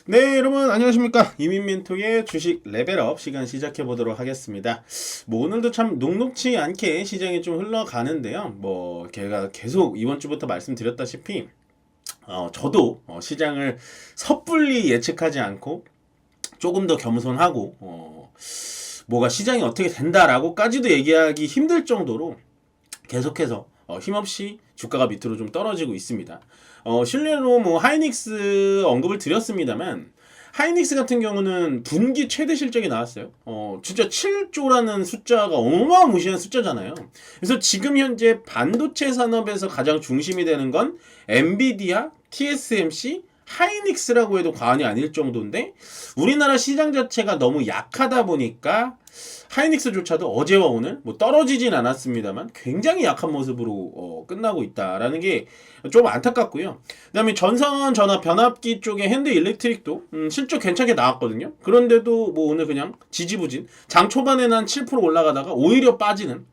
네, 여러분 안녕하십니까? 이민멘토의 주식 레벨업 시간 시작해 보도록 하겠습니다. 뭐 오늘도 참 녹록치 않게 시장이 좀 흘러가는데요. 뭐 제가 계속 이번 주부터 말씀드렸다시피 저도 시장을 섣불리 예측하지 않고 조금 더 겸손하고 뭐가 시장이 어떻게 된다라고까지도 얘기하기 힘들 정도로 계속해서 힘없이 주가가 밑으로 좀 떨어지고 있습니다. 실례로 뭐 하이닉스 언급을 드렸습니다만 하이닉스 같은 경우는 분기 최대 실적이 나왔어요. 진짜 7조라는 숫자가 어마무시한 숫자잖아요. 그래서 지금 현재 반도체 산업에서 가장 중심이 되는 건 엔비디아, TSMC, 하이닉스라고 해도 과언이 아닐 정도인데 우리나라 시장 자체가 너무 약하다 보니까 하이닉스조차도 어제와 오늘 뭐 떨어지진 않았습니다만 굉장히 약한 모습으로 끝나고 있다라는 게 좀 안타깝고요. 그다음에 전선 전압 변압기 쪽에 핸드 일렉트릭도 실적 괜찮게 나왔거든요. 그런데도 뭐 오늘 그냥 지지부진 장 초반에는 한 7% 올라가다가 오히려 빠지는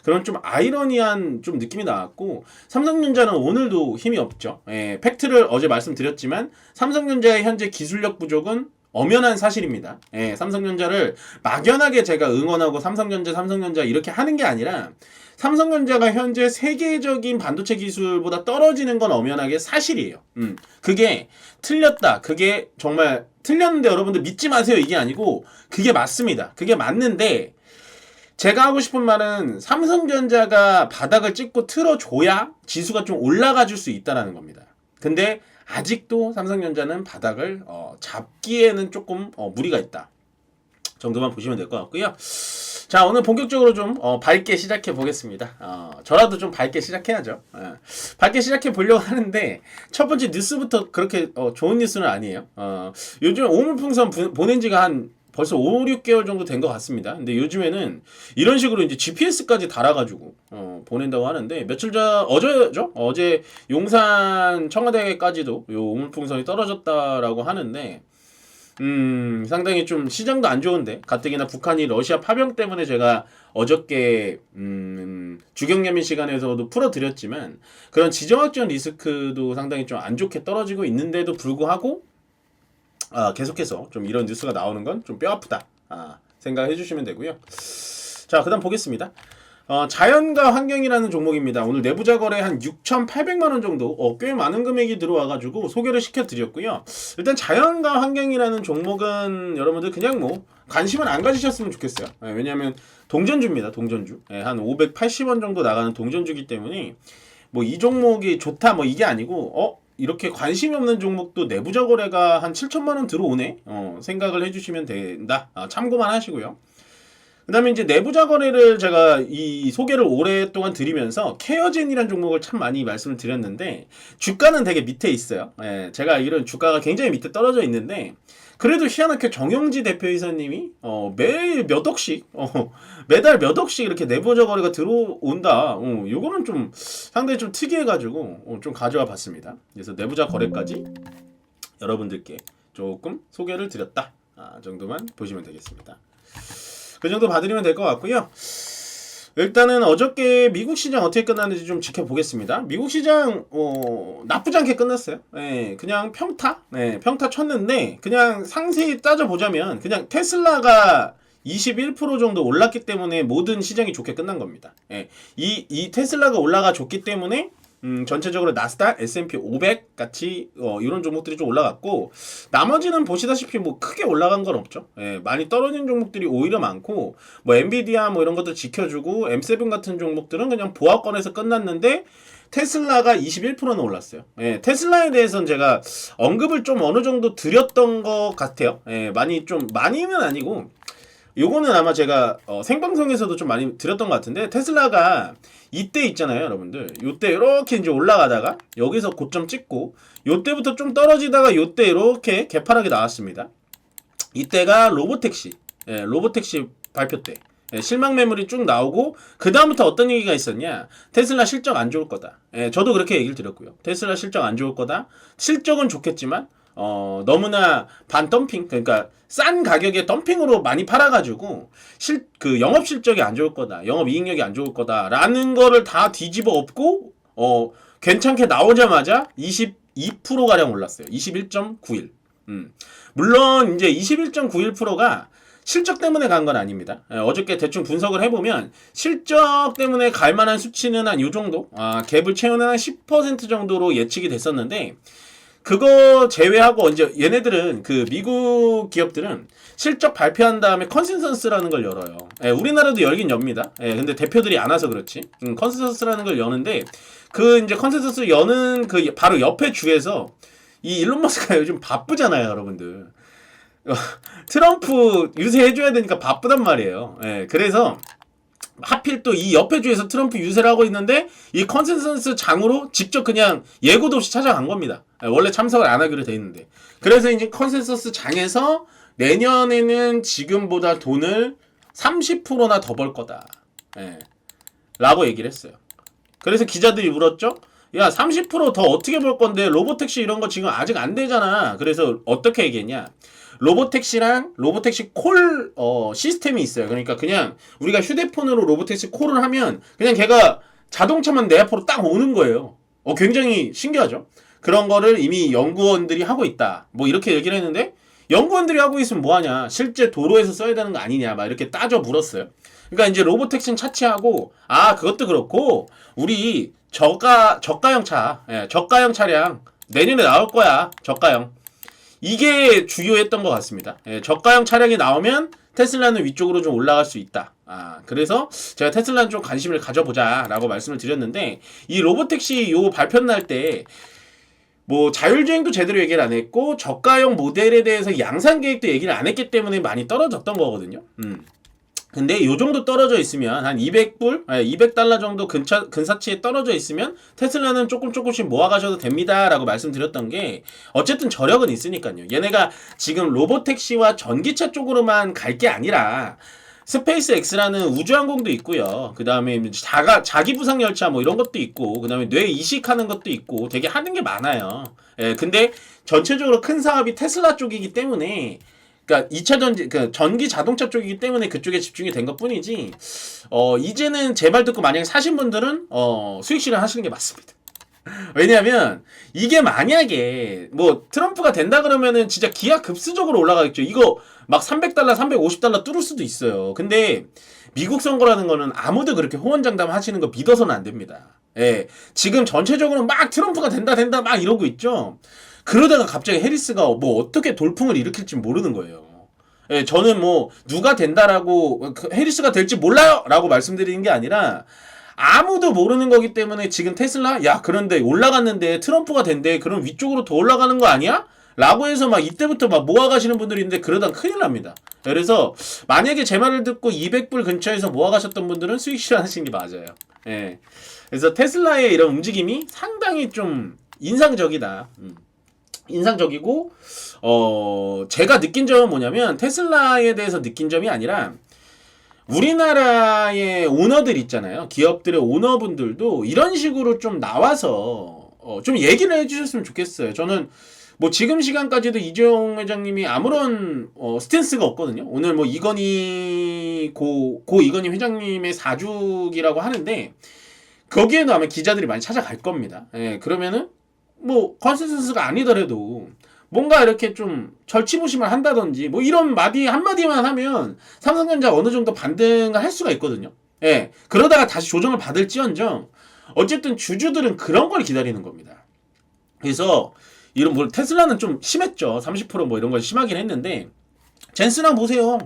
그런 좀 아이러니한 좀 느낌이 나왔고 삼성전자는 오늘도 힘이 없죠. 팩트를 어제 말씀드렸지만 삼성전자의 현재 기술력 부족은 엄연한 사실입니다. 삼성전자를 막연하게 제가 응원하고 삼성전자 이렇게 하는 게 아니라 삼성전자가 현재 세계적인 반도체 기술보다 떨어지는 건 엄연하게 사실이에요. 그게 틀렸다. 그게 정말 틀렸는데 여러분들 믿지 마세요. 이게 아니고 그게 맞습니다. 그게 맞는데 제가 하고 싶은 말은 삼성전자가 바닥을 찍고 틀어줘야 지수가 좀 올라가 줄 수 있다는 겁니다. 근데 아직도 삼성전자는 바닥을 잡기에는 조금 무리가 있다 정도만 보시면 될 것 같고요. 자, 오늘 본격적으로 좀 밝게 시작해 보겠습니다. 저라도 좀 밝게 시작해야죠. 밝게 시작해 보려고 하는데 첫 번째 뉴스부터 그렇게 좋은 뉴스는 아니에요. 요즘 오물풍선 보낸 지가 한 벌써 5, 6개월 정도 된 것 같습니다. 근데 요즘에는 이런 식으로 이제 GPS까지 달아가지고 보낸다고 하는데 며칠 전 어제죠? 어제 용산 청와대까지도 요 오물풍선이 떨어졌다라고 하는데 상당히 좀 시장도 안 좋은데 가뜩이나 북한이 러시아 파병 때문에 제가 어저께 주경련민 시간에서도 풀어드렸지만 그런 지정학적 리스크도 상당히 좀 안 좋게 떨어지고 있는데도 불구하고 계속해서 좀 이런 뉴스가 나오는 건 좀 뼈아프다 생각해 주시면 되고요. 자, 그 다음 보겠습니다. 자연과 환경이라는 종목입니다. 오늘 내부자 거래 한 6,800만원 정도 꽤 많은 금액이 들어와가지고 소개를 시켜드렸고요. 일단 자연과 환경이라는 종목은 여러분들 그냥 뭐 관심은 안 가지셨으면 좋겠어요. 왜냐하면 동전주입니다. 동전주. 한 580원 정도 나가는 동전주기 때문에 뭐 이 종목이 좋다 뭐 이게 아니고 이렇게 관심이 없는 종목도 내부자 거래가 한 7천만원 들어오네 생각을 해주시면 된다. 참고만 하시고요. 그 다음에 이제 내부자 거래를 제가 이 소개를 오랫동안 드리면서 케어젠이라는 종목을 참 많이 말씀을 드렸는데 주가는 되게 밑에 있어요. 제가 알기로는 주가가 굉장히 밑에 떨어져 있는데 그래도 희한하게 정영지 대표이사님이 매일 몇 억씩 매달 몇 억씩 이렇게 내부자 거래가 들어온다. 요거는 좀 상당히 좀 특이해가지고 좀 가져와 봤습니다. 그래서 내부자 거래까지 여러분들께 조금 소개를 드렸다 정도만 보시면 되겠습니다. 그 정도 봐드리면 될 것 같고요. 일단은 어저께 미국 시장 어떻게 끝났는지 좀 지켜보겠습니다. 미국 시장 나쁘지 않게 끝났어요. 그냥 평타 쳤는데 그냥 상세히 따져보자면 그냥 테슬라가 21% 정도 올랐기 때문에 모든 시장이 좋게 끝난 겁니다. 이 테슬라가 올라가 줬기 때문에 전체적으로 나스닥, S&P 500 같이 이런 종목들이 좀 올라갔고 나머지는 보시다시피 뭐 크게 올라간 건 없죠. 많이 떨어진 종목들이 오히려 많고 뭐 엔비디아 뭐 이런 것들 지켜주고 M7 같은 종목들은 그냥 보합권에서 끝났는데 테슬라가 21%는 올랐어요. 테슬라에 대해서는 제가 언급을 좀 어느 정도 드렸던 것 같아요. 많이는 아니고 요거는 아마 제가 생방송에서도 좀 많이 드렸던 것 같은데 테슬라가 이때 있잖아요 여러분들. 요때 이렇게 이제 올라가다가 여기서 고점 찍고 요때부터 좀 떨어지다가 요때 이렇게 개파락이 나왔습니다. 이때가 로보택시 발표 때 실망 매물이 쭉 나오고 그 다음부터 어떤 얘기가 있었냐, 테슬라 실적 안 좋을 거다. 저도 그렇게 얘기를 드렸고요. 테슬라 실적 안 좋을 거다. 실적은 좋겠지만 너무나 반덤핑, 그러니까 싼 가격에 덤핑으로 많이 팔아가지고 그 영업 실적이 안 좋을 거다, 영업 이익력이 안 좋을 거다라는 거를 다 뒤집어 엎고 괜찮게 나오자마자 22% 가량 올랐어요. 21.91. 물론 이제 21.91%가 실적 때문에 간 건 아닙니다. 어저께 대충 분석을 해보면 실적 때문에 갈 만한 수치는 한 요 정도, 갭을 채우는 한 10% 정도로 예측이 됐었는데, 그거 제외하고 이제 얘네들은 그 미국 기업들은 실적 발표한 다음에 컨센서스라는 걸 열어요. 우리나라도 열긴 엽니다. 근데 대표들이 안 와서 그렇지. 컨센서스라는 걸 여는데 그 이제 컨센서스 여는 그 바로 옆에 주에서 이 일론 머스크가 요즘 바쁘잖아요, 여러분들. 트럼프 유세해줘야 되니까 바쁘단 말이에요. 그래서 하필 또 이 옆에 주에서 트럼프 유세를 하고 있는데 이 컨센서스 장으로 직접 그냥 예고도 없이 찾아간 겁니다. 원래 참석을 안 하기로 돼 있는데. 그래서 이제 컨센서스 장에서 내년에는 지금보다 돈을 30%나 더 벌 거다. 라고 얘기를 했어요. 그래서 기자들이 물었죠. 야, 30% 더 어떻게 벌 건데 로보택시 이런 거 지금 아직 안 되잖아. 그래서 어떻게 얘기했냐. 로보택시랑 로보택시 콜 시스템이 있어요. 그러니까 그냥 우리가 휴대폰으로 로보택시 콜을 하면 그냥 걔가 자동차만 내 앞으로 딱 오는 거예요. 굉장히 신기하죠. 그런 거를 이미 연구원들이 하고 있다. 뭐 이렇게 얘기를 했는데 연구원들이 하고 있으면 뭐하냐. 실제 도로에서 써야 되는 거 아니냐. 막 이렇게 따져 물었어요. 그러니까 이제 로보택시는 차치하고 그것도 그렇고 우리 저가형 차, 저가형 차량 내년에 나올 거야. 저가형. 이게 주요했던 것 같습니다. 저가형 차량이 나오면 테슬라는 위쪽으로 좀 올라갈 수 있다. 그래서 제가 테슬라는 좀 관심을 가져보자 라고 말씀을 드렸는데 이 로보택시 요 발표 날 때 뭐 자율주행도 제대로 얘기를 안 했고 저가형 모델에 대해서 양산 계획도 얘기를 안 했기 때문에 많이 떨어졌던 거거든요. 근데 요 정도 떨어져 있으면 한 200달러 정도 근사치에 떨어져 있으면 테슬라는 조금씩 모아가셔도 됩니다 라고 말씀드렸던 게 어쨌든 저력은 있으니까요. 얘네가 지금 로보택시와 전기차 쪽으로만 갈 게 아니라 스페이스 X라는 우주항공도 있고요. 그 다음에 자기 부상 열차 뭐 이런 것도 있고, 그 다음에 뇌 이식하는 것도 있고, 되게 하는 게 많아요. 근데 전체적으로 큰 사업이 테슬라 쪽이기 때문에, 그러니까 2차 전기 자동차 쪽이기 때문에 그쪽에 집중이 된 것 뿐이지, 이제는 제 말 듣고 만약에 사신 분들은, 수익 실현하시는 게 맞습니다. 왜냐면 이게 만약에 뭐 트럼프가 된다 그러면은 진짜 기하급수적으로 올라가겠죠. 이거 막 300달러, 350달러 뚫을 수도 있어요. 근데 미국 선거라는 거는 아무도 그렇게 호언장담 하시는 거 믿어서는 안 됩니다. 지금 전체적으로 막 트럼프가 된다 막 이러고 있죠. 그러다가 갑자기 해리스가 뭐 어떻게 돌풍을 일으킬지 모르는 거예요. 저는 뭐 누가 된다라고 해리스가 될지 몰라요 라고 말씀드리는 게 아니라 아무도 모르는 거기 때문에 지금 테슬라 그런데 올라갔는데 트럼프가 된대 그럼 위쪽으로 더 올라가는 거 아니야? 라고 해서 막 이때부터 막 모아가시는 분들이 있는데 그러다 큰일 납니다. 그래서 만약에 제 말을 듣고 200불 근처에서 모아가셨던 분들은 수익 실현하시는 게 맞아요. 그래서 테슬라의 이런 움직임이 상당히 좀 인상적이다. 인상적이고 제가 느낀 점은 뭐냐면 테슬라에 대해서 느낀 점이 아니라 우리나라의 오너들 있잖아요. 기업들의 오너분들도 이런 식으로 좀 나와서 좀 얘기를 해주셨으면 좋겠어요. 저는 뭐 지금 시간까지도 이재용 회장님이 아무런 스탠스가 없거든요. 오늘 뭐 이건희 고 이건희 회장님의 사주기라고 하는데 거기에도 아마 기자들이 많이 찾아갈 겁니다. 그러면은 뭐 컨센서스가 아니더라도 뭔가 이렇게 좀 절치부심을 한다든지 뭐 이런 한마디만 하면 삼성전자 어느 정도 반등을 할 수가 있거든요. 그러다가 다시 조정을 받을지언정 어쨌든 주주들은 그런 걸 기다리는 겁니다. 그래서 이런 뭐 테슬라는 좀 심했죠. 30%뭐 이런 건 심하긴 했는데 젠스랑 보세요.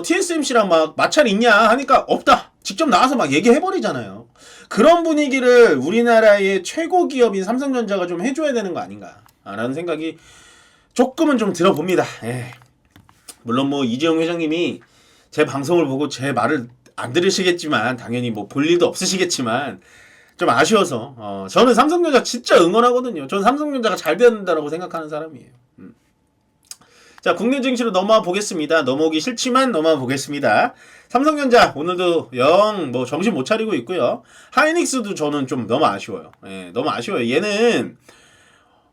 TSMC랑 막 마찰 있냐 하니까 없다. 직접 나와서 막 얘기해버리잖아요. 그런 분위기를 우리나라의 최고 기업인 삼성전자가 좀 해줘야 되는 거 아닌가 라는 생각이 조금은 좀 들어봅니다. 물론 뭐 이재용 회장님이 제 방송을 보고 제 말을 안 들으시겠지만 당연히 뭐 볼 일도 없으시겠지만 좀 아쉬워서 저는 삼성전자 진짜 응원하거든요. 저는 삼성전자가 잘 돼야 된다고 생각하는 사람이에요. 자, 국내 증시로 넘어와 보겠습니다. 넘어오기 싫지만 넘어와 보겠습니다. 삼성전자 오늘도 영 뭐 정신 못 차리고 있고요. 하이닉스도 저는 좀 너무 아쉬워요. 너무 아쉬워요. 얘는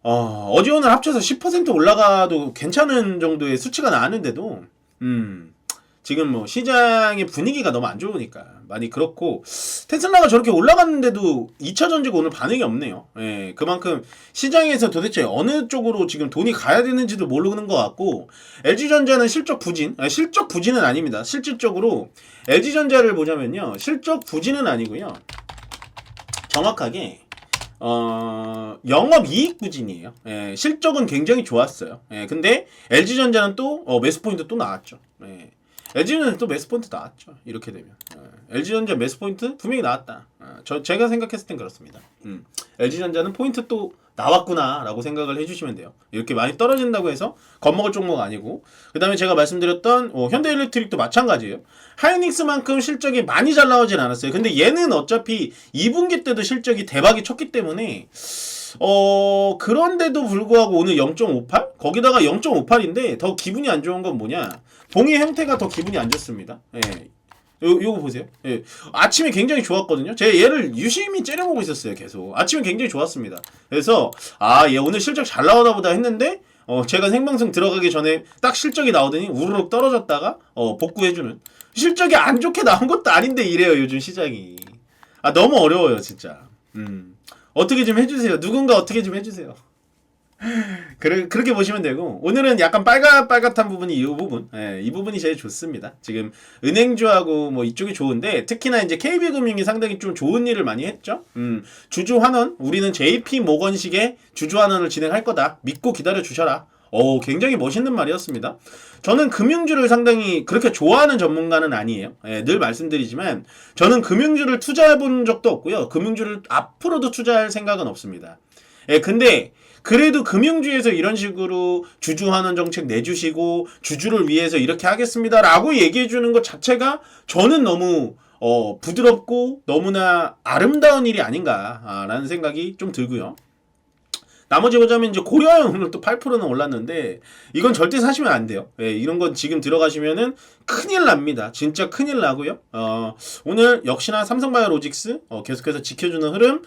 어제 오늘 합쳐서 10% 올라가도 괜찮은 정도의 수치가 나왔는데도 지금 뭐 시장의 분위기가 너무 안 좋으니까 많이 그렇고 테슬라가 저렇게 올라갔는데도 2차 전지가 오늘 반응이 없네요. 예, 그만큼 시장에서 도대체 어느 쪽으로 지금 돈이 가야 되는지도 모르는 것 같고 LG전자는 실적 부진, 실적 부진은 아닙니다. 실질적으로 LG전자를 보자면요, 실적 부진은 아니고요, 정확하게 영업이익 부진이에요. 예, 실적은 굉장히 좋았어요. 예, 근데 LG전자는 또 매수포인트 또 나왔죠. 예, LG전자는 또 매수포인트 나왔죠. 이렇게 되면 LG전자 매수포인트 분명히 나왔다. 제가 생각했을 땐 그렇습니다. LG전자는 포인트 또 나왔구나 라고 생각을 해주시면 돼요. 이렇게 많이 떨어진다고 해서 겁먹을 종목 아니고, 그 다음에 제가 말씀드렸던 현대일렉트릭도 마찬가지예요. 하이닉스만큼 실적이 많이 잘 나오진 않았어요. 근데 얘는 어차피 2분기 때도 실적이 대박이 쳤기 때문에 그런데도 불구하고 오늘 0.58? 거기다가 0.58인데 더 기분이 안 좋은 건 뭐냐, 봉의 형태가 더 기분이 안 좋습니다. 예. 요거 보세요. 예. 아침에 굉장히 좋았거든요. 제가 얘를 유심히 째려보고 있었어요. 계속 아침에 굉장히 좋았습니다. 그래서 얘 오늘 실적 잘 나오나 보다 했는데 제가 생방송 들어가기 전에 딱 실적이 나오더니 우르륵 떨어졌다가 복구해주는, 실적이 안 좋게 나온 것도 아닌데 이래요 요즘 시장이. 너무 어려워요 진짜. 어떻게 좀 해주세요. 누군가 어떻게 좀 해주세요. 그렇게 보시면 되고, 오늘은 약간 빨갛한 부분이 이 부분, 예, 이 부분이 제일 좋습니다. 지금 은행주하고 뭐 이쪽이 좋은데, 특히나 이제 KB금융이 상당히 좀 좋은 일을 많이 했죠. 주주환원, 우리는 JP모건식의 주주환원을 진행할 거다, 믿고 기다려 주셔라. 굉장히 멋있는 말이었습니다. 저는 금융주를 상당히 그렇게 좋아하는 전문가는 아니에요. 예, 늘 말씀드리지만 저는 금융주를 투자해 본 적도 없고요, 금융주를 앞으로도 투자할 생각은 없습니다. 예, 근데 그래도 금융주에서 이런 식으로 주주환원 정책 내주시고 주주를 위해서 이렇게 하겠습니다 라고 얘기해주는 것 자체가 저는 너무 부드럽고 너무나 아름다운 일이 아닌가 라는 생각이 좀 들고요. 나머지 보자면 이제 고려아연 오늘 또 8%는 올랐는데 이건 절대 사시면 안 돼요. 예, 이런 건 지금 들어가시면은 큰일 납니다. 진짜 큰일 나고요. 오늘 역시나 삼성바이오로직스 계속해서 지켜주는 흐름.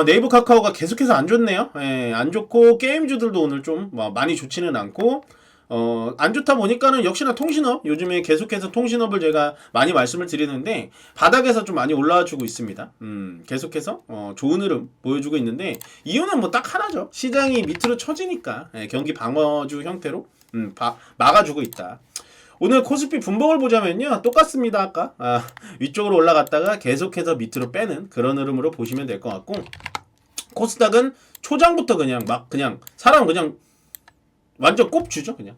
네이버 카카오가 계속해서 안 좋네요. 예, 안 좋고 게임주들도 오늘 좀 많이 좋지는 않고, 안 좋다 보니까는 역시나 통신업, 요즘에 계속해서 통신업을 제가 많이 말씀을 드리는데 바닥에서 좀 많이 올라와 주고 있습니다. 계속해서 좋은 흐름 보여주고 있는데, 이유는 뭐 딱 하나죠. 시장이 밑으로 처지니까, 예, 경기 방어주 형태로 막아주고 있다. 오늘 코스피 분봉을 보자면요, 똑같습니다. 아까 위쪽으로 올라갔다가 계속해서 밑으로 빼는 그런 흐름으로 보시면 될 것 같고, 코스닥은 초장부터 그냥 사람 그냥 완전 꼽주죠. 그냥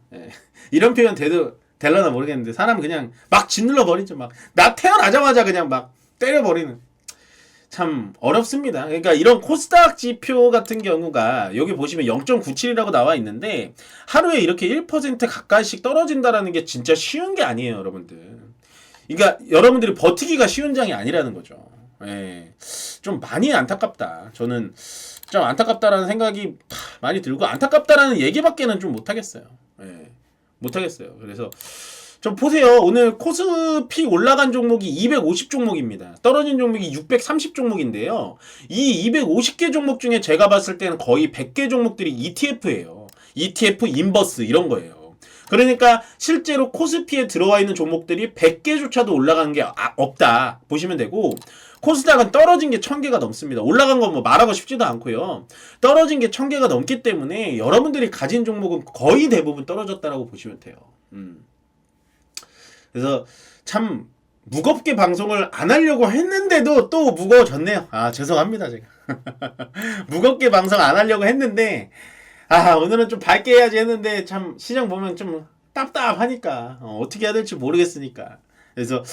이런 표현 될려나 모르겠는데, 사람 그냥 막 짓눌러 버리죠. 막 나 태어나자마자 그냥 막 때려버리는. 참 어렵습니다. 그러니까 이런 코스닥 지표 같은 경우가 여기 보시면 0.97이라고 나와 있는데 하루에 이렇게 1% 가까이씩 떨어진다라는 게 진짜 쉬운 게 아니에요, 여러분들. 그러니까 여러분들이 버티기가 쉬운 장이 아니라는 거죠. 예. 좀 많이 안타깝다. 저는 좀 안타깝다라는 생각이 많이 들고, 안타깝다라는 얘기밖에는 좀 못하겠어요. 예. 못하겠어요. 그래서 좀 보세요. 오늘 코스피 올라간 종목이 250 종목입니다. 떨어진 종목이 630 종목인데요. 이 250개 종목 중에 제가 봤을 때는 거의 100개 종목들이 ETF예요. ETF, 인버스 이런 거예요. 그러니까 실제로 코스피에 들어와 있는 종목들이 100개조차도 올라간 게 없다 보시면 되고, 코스닥은 떨어진 게 1000개가 넘습니다. 올라간 건 뭐 말하고 싶지도 않고요. 떨어진 게 1000개가 넘기 때문에 여러분들이 가진 종목은 거의 대부분 떨어졌다라고 보시면 돼요. 그래서 참 무겁게 방송을 안 하려고 했는데도 또 무거워졌네요. 죄송합니다 제가. 무겁게 방송 안 하려고 했는데 오늘은 좀 밝게 해야지 했는데, 참 시장 보면 좀 답답하니까 어떻게 해야 될지 모르겠으니까. 그래서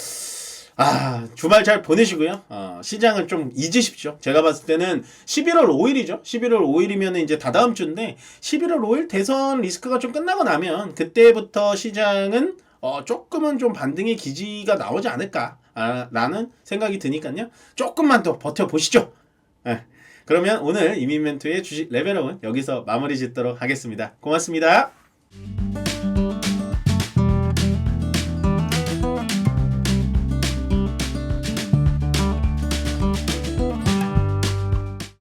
주말 잘 보내시고요. 시장을 좀 잊으십시오. 제가 봤을 때는 11월 5일이죠. 11월 5일이면 이제 다다음 주인데, 11월 5일 대선 리스크가 좀 끝나고 나면 그때부터 시장은 조금은 좀 반등의 기지가 나오지 않을까 라는 생각이 드니까요. 조금만 더 버텨보시죠. 그러면 오늘 이민멘토의 주식 레벨업은 여기서 마무리 짓도록 하겠습니다. 고맙습니다.